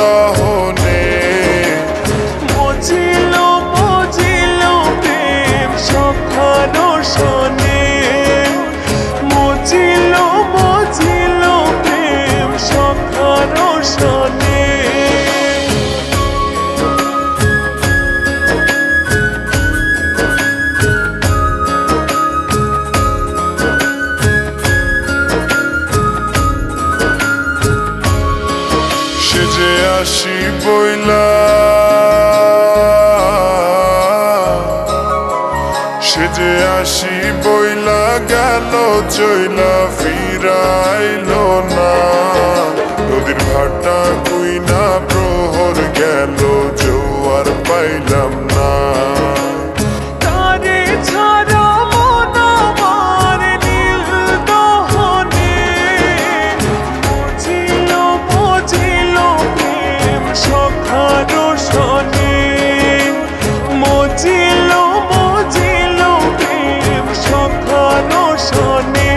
দহনে। মজিল মজিল প্রেম সখার সনে, মজিল মজিল প্রেম সখার সনে। সেজে আসি বইলা, সেজে আসি বইলা গেল চইলা ফিরাইল না। নদীর ভাটা কুইনা প্রহর গেল জোয়ার পাইলাম না। তারে ছাড়া মন আমার নীল দহনে, মজিল মজিল প্রেম সখার সনে, মজিল মজিল প্রেম সখার সনে।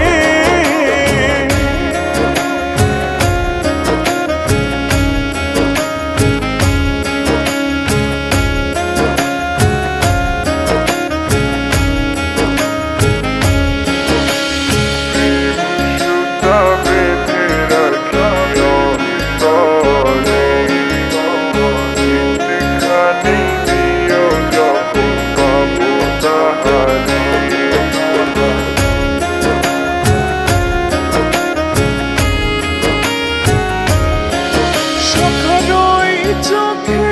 সখারই চোখে,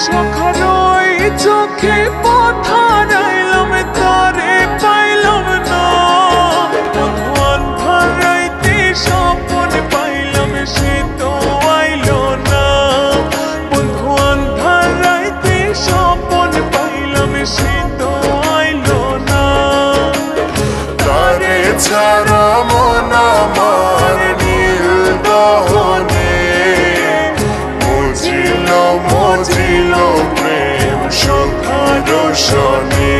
সখারই চোখে পথ হারাইলাম, তারে পাইলাম না। অন্ধকার রাইতে স্বপন পাইলাম, সে তো আইল না। বন্ধু অন্ধকার রাইতে স্বপন পাইলাম, সে তো আইল না। তারে ছাড়া মন আমার নীল দহনে, মজিল মজিল প্রেম সখার সনে।